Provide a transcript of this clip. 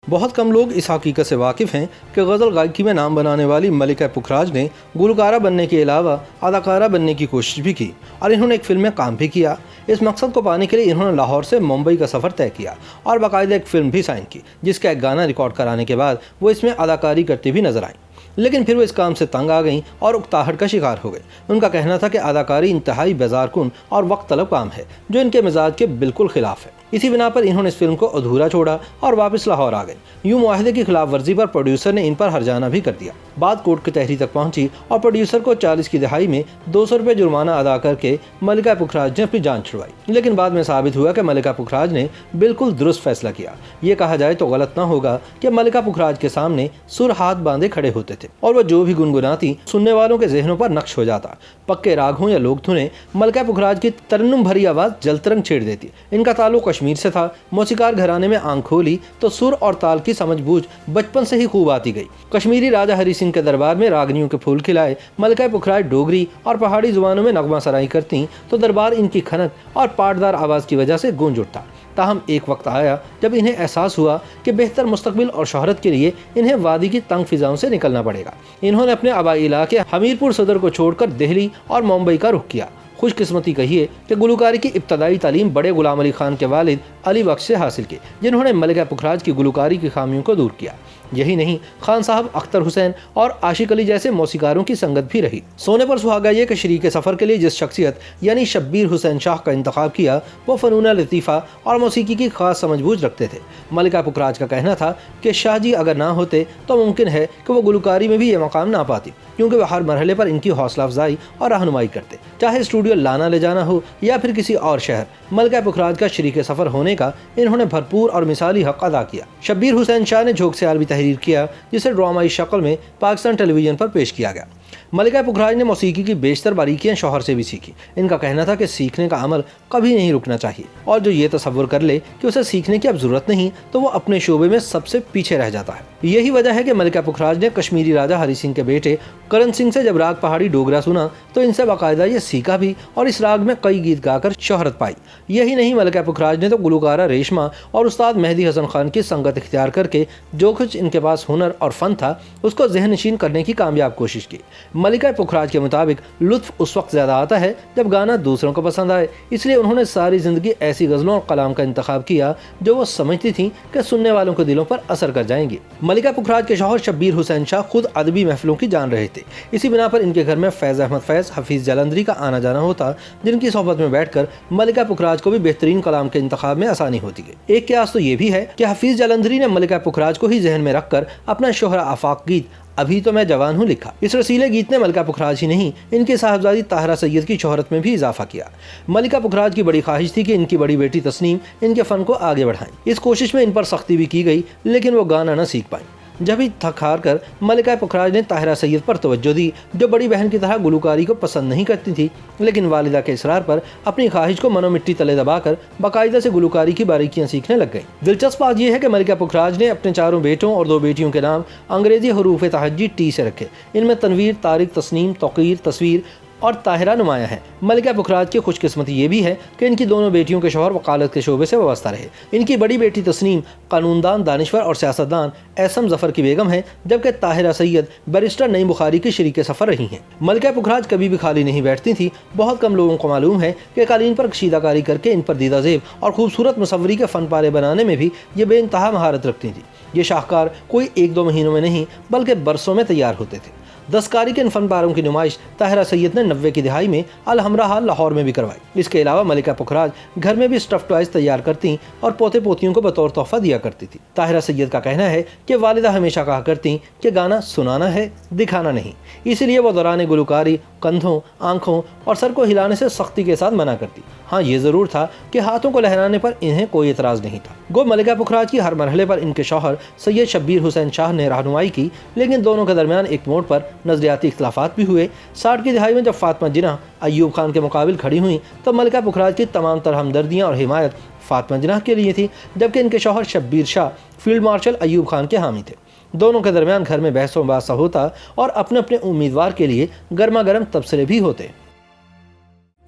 بہت کم لوگ اس حقیقت سے واقف ہیں کہ غزل گائکی میں نام بنانے والی ملکہ پکھراج نے گلوکارہ بننے کے علاوہ اداکارہ بننے کی کوشش بھی کی اور انہوں نے ایک فلم میں کام بھی کیا۔ اس مقصد کو پانے کے لیے انہوں نے لاہور سے ممبئی کا سفر طے کیا اور باقاعدہ ایک فلم بھی سائن کی، جس کا ایک گانا ریکارڈ کرانے کے بعد وہ اس میں اداکاری کرتی بھی نظر آئیں۔ لیکن پھر وہ اس کام سے تنگ آ گئیں اور اکتاہٹ کا شکار ہو گئے۔ ان کا کہنا تھا کہ اداکاری انتہائی بیزار کن اور وقت طلب کام ہے جو ان کے مزاج کے بالکل خلاف ہے۔ اسی بنا پر انہوں نے اس فلم کو ادھورا چھوڑا اور واپس لاہور آ گئے۔ یوں معاہدے کی خلاف ورزی پر پروڈیوسر نے ان پر ہرجانہ بھی کر دیا۔ بات کورٹ کچہری تک پہنچی اور پروڈیوسر کو 40 کی دہائی میں 200 روپے جرمانہ ادا کر کے ملکہ پکھراج نے اپنی جان چھڑوائی۔ لیکن بعد میں ثابت ہوا کہ ملکہ پکھراج نے بالکل درست فیصلہ کیا۔ یہ کہا جائے تو غلط نہ ہوگا کہ ملکہ پکھراج کے سامنے سر ہاتھ باندھے کھڑے ہوتے تھے اور وہ جو بھی گنگناتی سننے والوں کے ذہنوں پر نقش ہو جاتا۔ پکے راگ ہوں یا لوگ دھنیں، ملکہ پکھراج کی ترنم بھری آواز جلترنگ چھیڑ دیتی۔ ان کا تعلق کشمیر سے تھا۔ موسیقار گھرانے میں آنکھ کھولی تو سر اور تال کی سمجھ بوجھ بچپن سے ہی خوب آتی گئی۔ کشمیری راجہ ہری سنگھ کے دربار میں راگنیوں کے پھول کھلائے ملکہ پکھراج ڈوگری اور پہاڑی زبانوں میں نغمہ سرائی کرتیں تو دربار ان کی کھنک اور پاٹدار آواز کی وجہ سے گونج اٹھتا۔ تاہم ایک وقت آیا جب انہیں احساس ہوا کہ بہتر مستقبل اور شہرت کے لیے انہیں وادی کی تنگ فضاؤں سے نکلنا پڑے گا۔ انہوں نے اپنے آبائی علاقے حمیرپور صدر کو چھوڑ کر دہلی اور ممبئی کا رخ کیا۔ خوش قسمتی کہیے کہ گلوکاری کی ابتدائی تعلیم بڑے غلام علی خان کے والد علی بخش سے حاصل کی، جنہوں نے ملکہ پکھراج کی گلوکاری کی خامیوں کو دور کیا۔ یہی نہیں، خان صاحب اختر حسین اور عاشق علی جیسے موسیقاروں کی سنگت بھی رہی۔ سونے پر سہاگا یہ کہ شریک سفر کے لیے جس شخصیت یعنی شبیر حسین شاہ کا انتخاب کیا وہ فنون لطیفہ اور موسیقی کی خاص سمجھ بوجھ رکھتے تھے۔ ملکہ پکھراج کا کہنا تھا کہ شاہ جی اگر نہ ہوتے تو ممکن ہے کہ وہ گلوکاری میں بھی یہ مقام نہ پاتی، کیونکہ وہ ہر مرحلے پر ان کی حوصلہ افزائی اور رہنمائی کرتے، چاہے اسٹوڈیو لانا لے جانا ہو یا پھر کسی اور شہر۔ ملکہ پکھراج کا شریک سفر ہونے کا انہوں نے بھرپور اور مثالی حق ادا کیا۔ شبیر حسین شاہ نے جھوک سیال بھی تحریر کیا، جسے ڈرامائی شکل میں پاکستان ٹیلی ویژن پر پیش کیا گیا۔ ملکہ پکھراج نے موسیقی کی بیشتر باریکیاں شوہر سے بھی سیکھی۔ ان کا کہنا تھا کہ سیکھنے کا عمل کبھی نہیں رکنا چاہیے، اور جو یہ تصور کر لے کہ اسے سیکھنے کی اب ضرورت نہیں تو وہ اپنے شعبے میں سب سے پیچھے رہ جاتا ہے۔ یہی وجہ ہے کہ ملکہ پکھراج نے کشمیری راجہ ہری سنگھ کے بیٹے کرن سنگھ سے جب راگ پہاڑی ڈوگرا سنا تو ان سے باقاعدہ یہ سیکھا بھی اور اس راگ میں کئی گیت گا کر شہرت پائی۔ یہی نہیں، ملکہ پکھراج نے تو گلوکارہ ریشما اور استاد مہدی حسن خان کی سنگت اختیار کر کے جو کچھ ان کے پاس ہنر اور فن تھا اس کو ذہن نشین کرنے کی کامیاب کوشش کی۔ ملکہ پکھراج کے مطابق لطف اس وقت زیادہ آتا ہے جب گانا دوسروں کو پسند آئے، اس لیے انہوں نے ساری زندگی ایسی غزلوں اور کلام کا انتخاب کیا جو وہ سمجھتی تھیں کہ سننے والوں کے دلوں پر اثر کر جائیں گی۔ ملکہ پکھراج کے شوہر شبیر حسین شاہ خود ادبی محفلوں کی جان رہے تھے۔ اسی بنا پر ان کے گھر میں فیض احمد فیض، حفیظ جلندری کا آنا جانا ہوتا، جن کی صحبت میں بیٹھ کر ملکہ پکھراج کو بھی بہترین کلام کے انتخاب میں آسانی ہوتی گئی۔ ایک قیاس تو یہ بھی ہے کہ حفیظ جلندری نے ملکہ پکھراج کو ہی ذہن میں رکھ کر اپنا شہرہ آفاق گیت ابھی تو میں جوان ہوں لکھا۔ اس رسیلے گیت نے ملکہ پکھراج ہی نہیں، ان کی صاحبزادی طاہرہ سید کی شہرت میں بھی اضافہ کیا۔ ملکہ پکھراج کی بڑی خواہش تھی کہ ان کی بڑی بیٹی تسنیم ان کے فن کو آگے بڑھائیں۔ اس کوشش میں ان پر سختی بھی کی گئی، لیکن وہ گانا نہ سیکھ پائیں۔ جب ہی تھک ہار کر ملکہ پکھراج نے طاہرہ سید پر توجہ دی، جو بڑی بہن کی طرح گلوکاری کو پسند نہیں کرتی تھی، لیکن والدہ کے اصرار پر اپنی خواہش کو منو مٹی تلے دبا کر باقاعدہ سے گلوکاری کی باریکیاں سیکھنے لگ گئیں۔ دلچسپ بات یہ ہے کہ ملکہ پکھراج نے اپنے 4 بیٹوں اور 2 بیٹیوں کے نام انگریزی حروف تہجی ٹی سے رکھے۔ ان میں تنویر، طارق، تسنیم، توقیر، تصویر اور طاہرہ نمایاں ہیں۔ ملکہ پکھراج کی خوش قسمتی یہ بھی ہے کہ ان کی دونوں بیٹیوں کے شوہر وکالت کے شعبے سے وابستہ رہے۔ ان کی بڑی بیٹی تسنیم قانوندان، دانشور اور سیاستدان احسن ظفر کی بیگم ہے، جبکہ طاہرہ سید بیرسٹر نعیم بخاری کی شریک سفر رہی ہیں۔ ملکہ پکھراج کبھی بھی خالی نہیں بیٹھتی تھی۔ بہت کم لوگوں کو معلوم ہے کہ قالین پر کشیدہ کاری کر کے ان پر دیدہ زیب اور خوبصورت مصوری کے فن پارے بنانے میں بھی یہ بے انتہا مہارت رکھتی تھی۔ یہ شاہکار کوئی 1-2 مہینوں میں نہیں بلکہ برسوں میں تیار ہوتے تھے۔ دستکاری کے ان فن پاروں کی نمائش طاہرہ سید نے 90 کی دہائی میں الحمرہ ہال لاہور میں بھی کروائی۔ اس کے علاوہ ملکہ پکھراج گھر میں بھی اسٹف ٹوائز تیار کرتی اور پوتے پوتیوں کو بطور تحفہ دیا کرتی تھی۔ طاہرہ سید کا کہنا ہے کہ والدہ ہمیشہ کہا کرتی کہ گانا سنانا ہے، دکھانا نہیں، اسی لیے وہ دوران گلوکاری کندھوں، آنکھوں اور سر کو ہلانے سے سختی کے ساتھ منع کرتی۔ ہاں یہ ضرور تھا کہ ہاتھوں کو لہرانے پر انہیں کوئی اعتراض نہیں تھا۔ گو ملکہ پکھراج کی ہر مرحلے پر ان کے شوہر سید شبیر حسین شاہ نے رہنمائی کی، لیکن دونوں کے درمیان ایک موڑ پر نظریاتی اختلافات بھی ہوئے۔ 60 کی دہائی میں جب فاطمہ جناح ایوب خان کے مقابل کھڑی ہوئیں تو ملکہ پکھراج کی تمام تر ہمدردیاں اور حمایت فاطمہ جناح کے لیے تھی، جبکہ ان کے شوہر شبیر شاہ فیلڈ مارشل ایوب خان کے حامی تھے۔ دونوں کے درمیان گھر میں بحث و مباحثہ ہوتا اور اپنے اپنے امیدوار کے لیے گرما گرم تبصرے بھی ہوتے۔